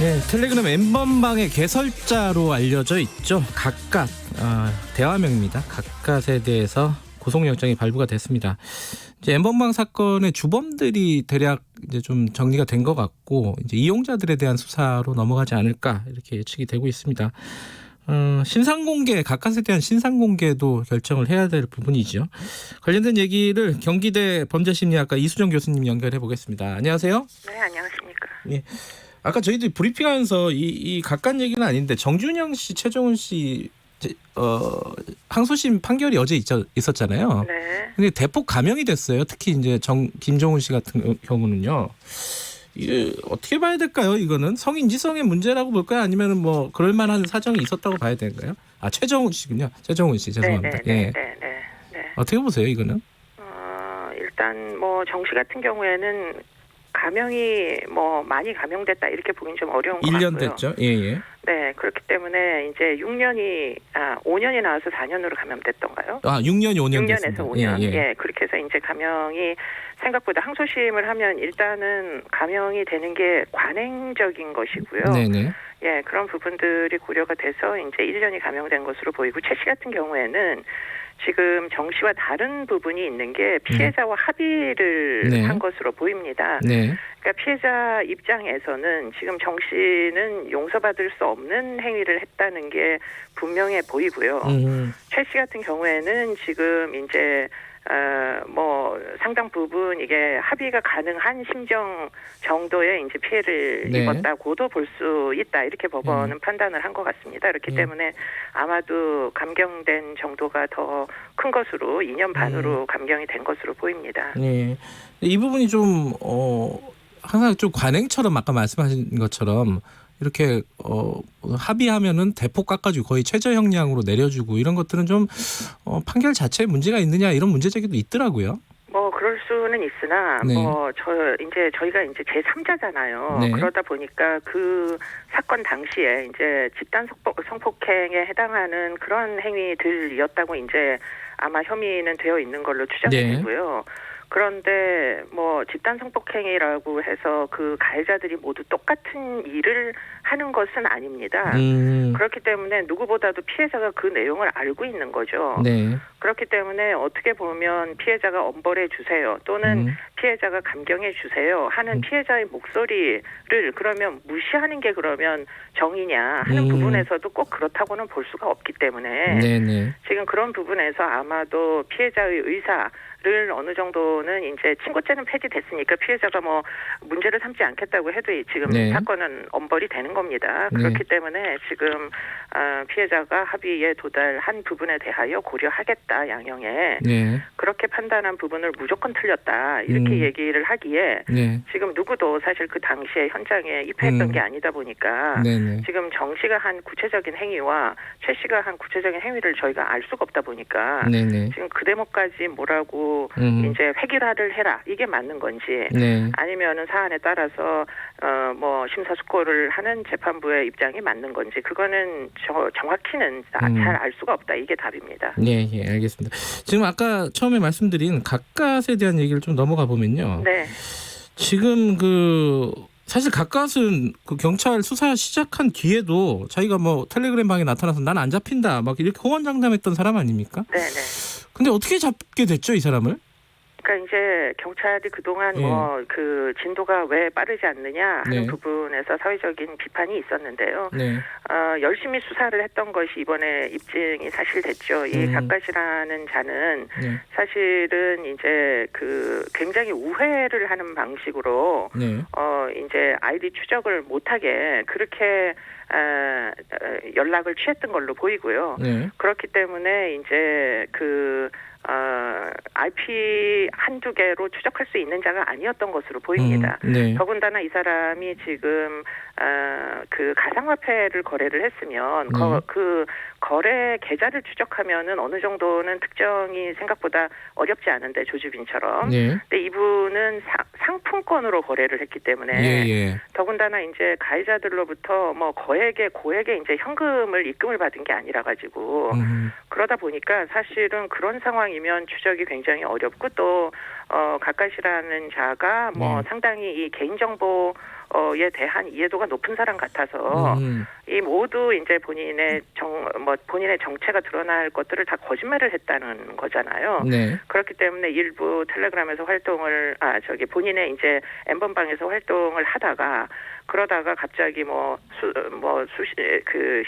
네, 텔레그램 N번방의 개설자로 알려져 있죠. 각각 대화명입니다. 각각에 대해서 구속영장이 발부가 됐습니다. 이제 N번방 사건의 주범들이 대략 이제 좀 정리가 된 것 같고 이제 이용자들에 대한 수사로 넘어가지 않을까 이렇게 예측이 되고 있습니다. 신상공개, 각각에 대한 신상공개도 결정을 해야 될 부분이죠. 관련된 얘기를 경기대 범죄심리학과 이수정 교수님 연결해 보겠습니다. 안녕하세요. 네, 안녕하십니까. 예. 아까 저희들이 브리핑하면서 이 각각 얘기는 아닌데 정준영 씨, 최종훈 씨 항소심 판결이 어제 있었잖아요. 네. 근데 대폭 감형이 됐어요. 특히 이제 김종훈 씨 같은 경우는요. 이게 어떻게 봐야 될까요? 이거는 성인지성의 문제라고 볼까요? 아니면은 뭐 그럴 만한 사정이 있었다고 봐야 될까요? 최정훈 씨군요. 최정훈 씨 죄송합니다. 네. 어떻게 보세요, 이거는? 일단 뭐 정 씨 같은 경우에는 감형이 뭐 많이 감형됐다 이렇게 보긴 좀 어려운 것 1년 같고요. 됐죠. 예. 네, 그렇기 때문에 이제 5년이 나와서 4년으로 감형됐던가요? 6년이 5년 6년에서 됐습니다. 5년. 예. 그렇게 해서 이제 감형이 생각보다 항소심을 하면 일단은 감형이 되는 게 관행적인 것이고요. 네네. 예, 그런 부분들이 고려가 돼서 이제 1년이 감형된 것으로 보이고 최 씨 같은 경우에는 지금 정 씨와 다른 부분이 있는 게 피해자와 합의를 네. 한 것으로 보입니다. 네. 그러니까 피해자 입장에서는 지금 정 씨는 용서받을 수 없는 행위를 했다는 게 분명해 보이고요. 최 씨 같은 경우에는 지금 이제 뭐 상당 부분 이게 합의가 가능한 심정 정도의 이제 피해를 네. 입었다고도 볼 수 있다 이렇게 법원은 판단을 한 것 같습니다. 그렇기 때문에 아마도 감경된 정도가 더 큰 것으로 2년 반으로 감경이 된 것으로 보입니다. 네. 이 부분이 좀 항상 좀 관행처럼 아까 말씀하신 것처럼 이렇게 합의하면은 대폭 깎아주고 거의 최저형량으로 내려주고 이런 것들은 좀 판결 자체에 문제가 있느냐 이런 문제 제기도 있더라고요. 뭐 그럴 수는 있으나 네. 저희가 이제 제3자잖아요. 네. 그러다 보니까 그 사건 당시에 이제 집단 성폭행에 해당하는 그런 행위들이었다고 이제 아마 혐의는 되어 있는 걸로 추정이 네. 되고요. 그런데 뭐 집단 성폭행이라고 해서 그 가해자들이 모두 똑같은 일을 하는 것은 아닙니다. 그렇기 때문에 누구보다도 피해자가 그 내용을 알고 있는 거죠. 네. 그렇기 때문에 어떻게 보면 피해자가 엄벌해 주세요 또는 피해자가 감경해 주세요 하는 피해자의 목소리를 그러면 무시하는 게 그러면 정의냐 하는 부분에서도 꼭 그렇다고는 볼 수가 없기 때문에 네네. 지금 그런 부분에서 아마도 피해자의 의사를 어느 정도는 이제 친고죄는 폐지됐으니까 피해자가 뭐 문제를 삼지 않겠다고 해도 지금 네. 사건은 엄벌이 되는 겁니다. 네. 그렇기 때문에 지금 피해자가 합의에 도달한 부분에 대하여 고려하겠다 양형에 네. 그렇게 판단한 부분을 무조건 틀렸다 이렇게 얘기를 하기에 네. 지금 누구도 사실 그 당시에 현장에 입회했던 게 아니다 보니까 네네. 지금 정 씨가 한 구체적인 행위와 최 씨가 한 구체적인 행위를 저희가 알 수가 없다 보니까 네네. 지금 그 대목까지 뭐라고 이제 획일화를 해라 이게 맞는 건지 네. 아니면은 사안에 따라서 뭐 심사숙고를 하는 재판부의 입장이 맞는 건지 그거는 정확히는 잘 알 수가 없다 이게 답입니다. 네, 예, 알겠습니다. 지금 아까 처음에 말씀드린 각각에 대한 얘기를 좀 넘어가 보면요. 네. 지금 사실 각각은 그 경찰 수사 시작한 뒤에도 자기가 뭐 텔레그램 방에 나타나서 난 안 잡힌다 막 이렇게 호언장담했던 사람 아닙니까? 네네. 근데 어떻게 잡게 됐죠, 이 사람을? 그러니까 이제 경찰이 그동안 뭐 그 진도가 왜 빠르지 않느냐 하는 네. 부분에서 사회적인 비판이 있었는데요. 네. 열심히 수사를 했던 것이 이번에 입증이 사실됐죠. 이 각각이라는 자는 네. 사실은 이제 그 굉장히 우회를 하는 방식으로 네. 이제 아이디 추적을 못하게 그렇게 연락을 취했던 걸로 보이고요. 네. 그렇기 때문에 이제 IP 한두 개로 추적할 수 있는 자가 아니었던 것으로 보입니다. 네. 더군다나 이 사람이 지금 그 가상화폐를 거래를 했으면 그 거래 계좌를 추적하면은 어느 정도는 특정이 생각보다 어렵지 않은데 조주빈처럼. 네. 근데 이분은 상품권으로 거래를 했기 때문에 예. 더군다나 이제 가해자들로부터 뭐 고액의 이제 현금을 입금을 받은 게 아니라 가지고 그러다 보니까 사실은 그런 상황이면 추적이 굉장히 어렵고 또 가까시라는 자가 뭐 상당히 이 개인정보 에 대한 이해도가 높은 사람 같아서 이 모두 이제 본인의 정체가 드러날 것들을 다 거짓말을 했다는 거잖아요. 네. 그렇기 때문에 일부 텔레그램에서 본인의 이제 엠번방에서 활동을 하다가 그러다가 갑자기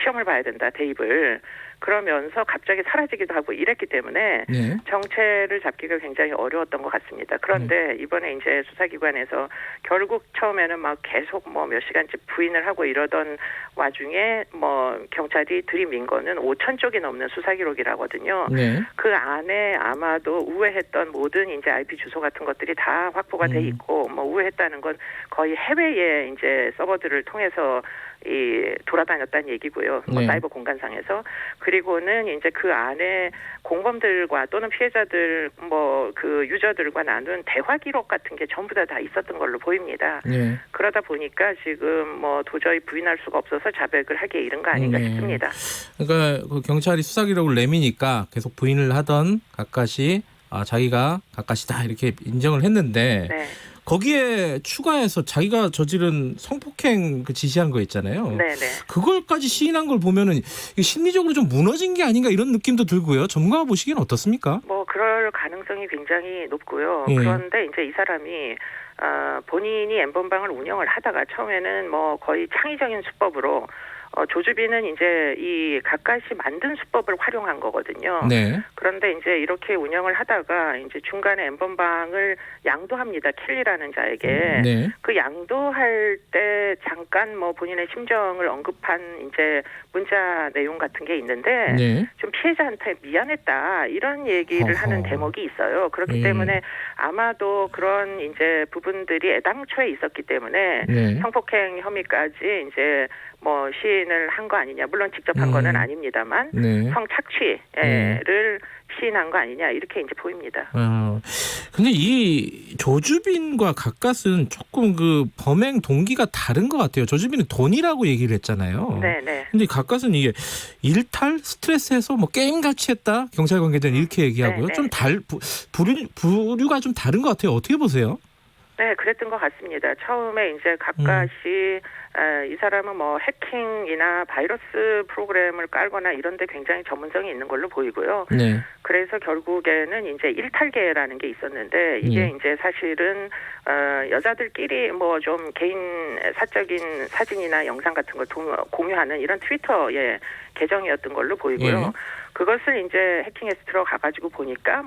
시험을 봐야 된다 대입을 그러면서 갑자기 사라지기도 하고 이랬기 때문에 네. 정체를 잡기가 굉장히 어려웠던 것 같습니다. 그런데 이번에 이제 수사기관에서 결국 처음에는 막 계속 몇 시간째 부인을 하고 이러던 와중에 경찰이 들이민 거는 5천 쪽이 넘는 수사 기록이라거든요. 네. 그 안에 아마도 우회했던 모든 이제 IP 주소 같은 것들이 다 확보가 돼 있고 우회했다는 건 거의 해외에 이제 서버들을 통해서 돌아다녔다는 얘기고요. 네. 사이버 공간상에서. 그리고는 이제 그 안에 공범들과 또는 피해자들 그 유저들과 나눈 대화 기록 같은 게 전부 다 있었던 걸로 보입니다. 네. 그러다 보니까 지금 도저히 부인할 수가 없어서 자백을 하기에 이른 거 아닌가 싶습니다. 그러니까 그 경찰이 수사 기록을 내미니까 계속 부인을 하던 가까시 자기가 가까시다 이렇게 인정을 했는데 네. 거기에 추가해서 자기가 저지른 성폭행 지시한 거 있잖아요. 네네. 그걸까지 시인한 걸 보면은 이게 심리적으로 좀 무너진 게 아닌가 이런 느낌도 들고요. 전문가가 보시기엔 어떻습니까? 그럴 가능성이 굉장히 높고요. 예. 그런데 이제 이 사람이 본인이 엠번방을 운영을 하다가 처음에는 거의 창의적인 수법으로 조주빈은 이제 이 가까시 만든 수법을 활용한 거거든요. 네. 그런데 이제 이렇게 운영을 하다가 이제 중간에 엠번방을 양도합니다. 킬리라는 자에게. 네. 그 양도할 때 잠깐 본인의 심정을 언급한 이제 문자 내용 같은 게 있는데 네. 좀 피해자한테 미안했다 이런 얘기를 하는 대목이 있어요. 그렇기 때문에 아마도 그런 이제 부분들이 애당초에 있었기 때문에 성폭행 혐의까지 이제 시인을 한 거 아니냐. 물론 직접 한 거는 아닙니다만 성착취를 시인한 거 아니냐 이렇게 이제 보입니다. 근데 이 조주빈과 가까스는 조금 그 범행 동기가 다른 것 같아요. 조주빈은 돈이라고 얘기를 했잖아요. 네네. 근데 가까스는 이게 일탈 스트레스해서 게임 같이 했다 경찰 관계자는 이렇게 얘기하고요. 네네. 좀 부류가 좀 다른 것 같아요. 어떻게 보세요? 네, 그랬던 것 같습니다. 처음에 이제 가까시 이 사람은 해킹이나 바이러스 프로그램을 깔거나 이런 데 굉장히 전문성이 있는 걸로 보이고요. 네. 그래서 결국에는 이제 일탈계라는 게 있었는데 이게 이제 사실은 여자들끼리 좀 개인 사적인 사진이나 영상 같은 걸 공유하는 이런 트위터의 계정이었던 걸로 보이고요. 그것을 이제 해킹해서 들어가가지고 보니까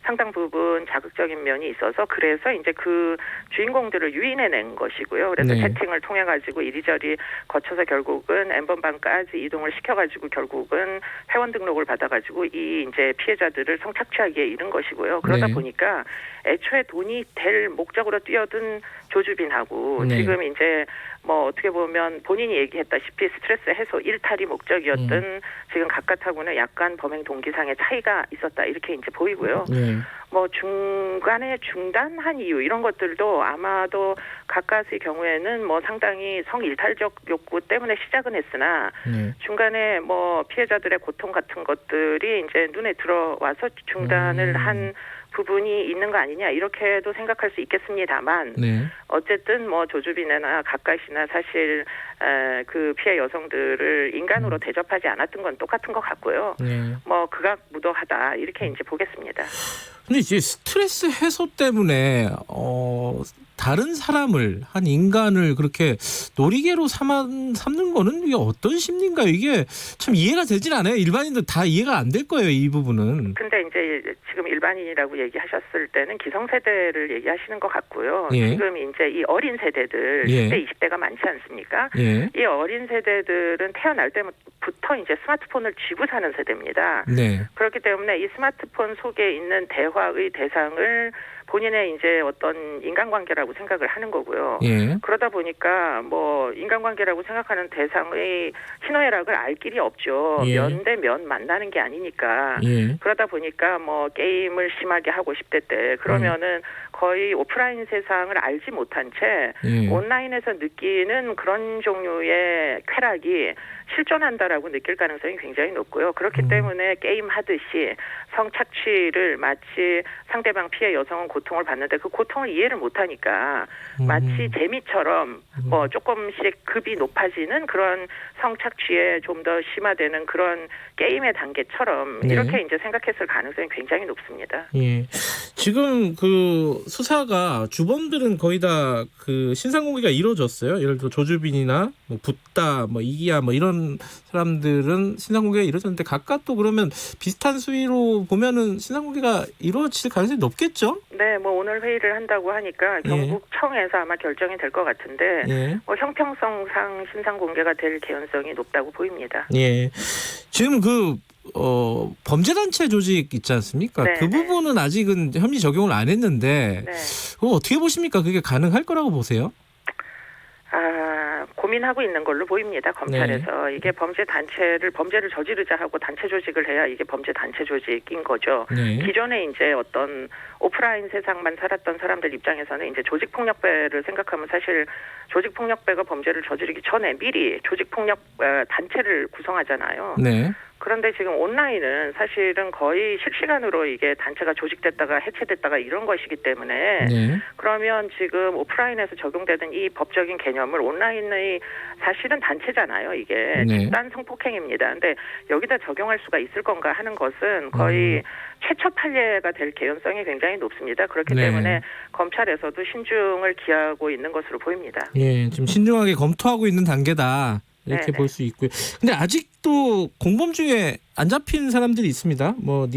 상당 부분 자극적인 면이 있어서 그래서 이제 그 주인공들을 유인해낸 것이고요. 그래서 채팅을 통해가지고 이리저리 거쳐서 결국은 엠번방까지 이동을 시켜가지고 결국은 회원 등록을 받아가지고 이 이제 피해자들을 성착취하기에 이른 것이고요. 그러다 보니까 애초에 돈이 될 목적으로 뛰어든 조주빈하고 지금 이제 어떻게 보면 본인이 얘기했다시피 스트레스 해소 일탈이 목적이었던 지금 가까하고는 약간 범행 동기상의 차이가 있었다 이렇게 이제 보이고요. 중간에 중단한 이유 이런 것들도 아마도 가까스의 경우에는 상당히 성일탈적 욕구 때문에 시작은 했으나 중간에 피해자들의 고통 같은 것들이 이제 눈에 들어와서 중단을 한 부분이 있는 거 아니냐 이렇게도 생각할 수 있겠습니다만 어쨌든 조주빈이나 가까시나 사실 그 피해 여성들을 인간으로 대접하지 않았던 건 똑같은 것 같고요. 극악무도하다 이렇게 이제 보겠습니다. 근데 이제 스트레스 해소 때문에 다른 사람을 한 인간을 그렇게 놀이개로 삼는 거는 이게 어떤 심리인가요? 이게 참 이해가 되진 않아요. 일반인들 다 이해가 안 될 거예요, 이 부분은. 근데 이제 지금 일반인이라고 얘기하셨을 때는 기성세대를 얘기하시는 것 같고요. 지금 이제 이 어린 세대들 10대, 20대가 많지 않습니까? 이 어린 세대들은 태어날 때부터 이제 스마트폰을 쥐고 사는 세대입니다. 그렇기 때문에 이 스마트폰 속에 있는 대화의 대상을 본인의 이제 어떤 인간관계라고 생각을 하는 거고요. 그러다 보니까 인간관계라고 생각하는 대상의 희노애락을 알 길이 없죠. 면 대 면 만나는 게 아니니까. 그러다 보니까 게임을 심하게 하고 10대 때 그러면은 거의 오프라인 세상을 알지 못한 채 온라인에서 느끼는 그런 종류의 쾌락이 실존한다라고 느낄 가능성이 굉장히 높고요. 그렇기 때문에 게임 하듯이 성착취를 마치 상대방 피해 여성은 고통을 받는데 그 고통을 이해를 못하니까 마치 재미처럼 뭐 조금씩 급이 높아지는 그런 성착취에 좀 더 심화되는 그런 게임의 단계처럼 이렇게 이제 생각했을 가능성이 굉장히 높습니다. 예. 지금 그 수사가 주범들은 거의 다 그 신상 공개가 이루어졌어요. 예를 들어 조주빈이나 뭐 붓다, 뭐 이기야 뭐 이런 사람들은 신상 공개가 이루어졌는데 각각 또 그러면 비슷한 수위로 보면은 신상 공개가 이루어질 가능성이 높겠죠? 네, 뭐 오늘 회의를 한다고 하니까 경북청에서 아마 결정이 될 것 같은데 뭐 형평성상 신상 공개가 될 개연성이 높다고 보입니다. 예. 지금 그 범죄단체 조직 있지 않습니까? 그 부분은 아직은 혐의 적용을 안 했는데 그거 어떻게 보십니까? 그게 가능할 거라고 보세요? 고민하고 있는 걸로 보입니다. 검찰에서. 이게 범죄를 저지르자 하고 단체 조직을 해야 이게 범죄 단체 조직인 거죠. 기존에 이제 어떤 오프라인 세상만 살았던 사람들 입장에서는 이제 조직폭력배를 생각하면 사실 조직폭력배가 범죄를 저지르기 전에 미리 조직폭력 단체를 구성하잖아요. 그런데 지금 온라인은 사실은 거의 실시간으로 이게 단체가 조직됐다가 해체됐다가 이런 것이기 때문에 그러면 지금 오프라인에서 적용되는 이 법적인 개념을 온라인의 사실은 단체잖아요. 이게 집단 성폭행입니다. 근데 여기다 적용할 수가 있을 건가 하는 것은 거의 최초 판례가 될 개연성이 굉장히 높습니다. 그렇기 때문에 검찰에서도 신중을 기하고 있는 것으로 보입니다. 예, 지금 신중하게 검토하고 있는 단계다. 이렇게 볼 수 있고요. 근데 아직도 공범 중에 안 잡힌 사람들이 있습니다. 뭐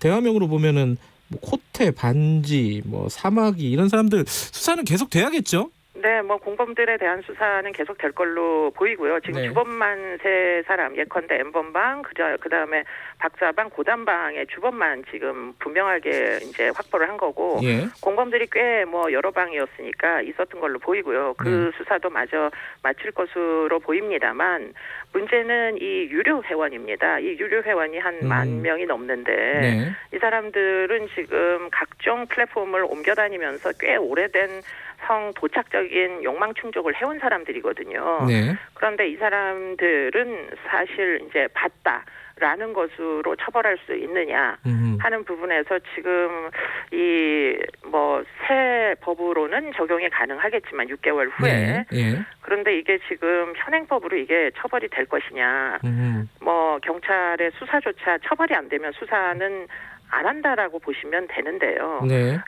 대화명으로 보면은 뭐 코테, 반지, 뭐 사마귀 이런 사람들 수사는 계속 돼야겠죠? 네, 뭐 공범들에 대한 수사는 계속 될 걸로 보이고요. 지금 주범만 세 사람, 예컨대 N번방, 그다음에 박사방, 고단방의 주범만 지금 분명하게 이제 확보를 한 거고 공범들이 꽤 뭐 여러 방이었으니까 있었던 걸로 보이고요. 그 수사도 마저 마칠 것으로 보입니다만 문제는 이 유료 회원입니다. 이 유료 회원이 한 10,000명이 넘는데 이 사람들은 지금 각종 플랫폼을 옮겨다니면서 꽤 오래된 성도착적인 욕망 충족을 해온 사람들이거든요. 그런데 이 사람들은 사실 이제 봤다라는 것으로 처벌할 수 있느냐 하는 부분에서 지금 이 뭐 새 법으로는 적용이 가능하겠지만 6개월 후에 그런데 이게 지금 현행법으로 이게 처벌이 될 것이냐 뭐 경찰의 수사조차 처벌이 안 되면 수사는 안 한다라고 보시면 되는데요.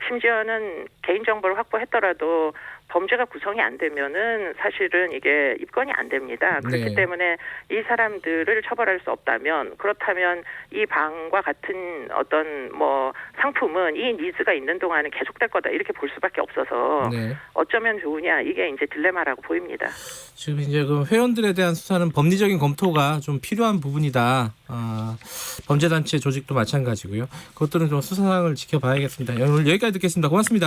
심지어는 개인정보를 확보했더라도 범죄가 구성이 안 되면은 사실은 이게 입건이 안 됩니다. 그렇기 때문에 이 사람들을 처벌할 수 없다면 그렇다면 이 방과 같은 어떤 뭐 상품은 이 니즈가 있는 동안은 계속될 거다 이렇게 볼 수밖에 없어서 어쩌면 좋으냐 이게 이제 딜레마라고 보입니다. 지금 이제 그 회원들에 대한 수사는 법리적인 검토가 좀 필요한 부분이다. 범죄단체 조직도 마찬가지고요. 그것들은 좀 수사 상황을 지켜봐야겠습니다. 오늘 여기까지 듣겠습니다. 고맙습니다.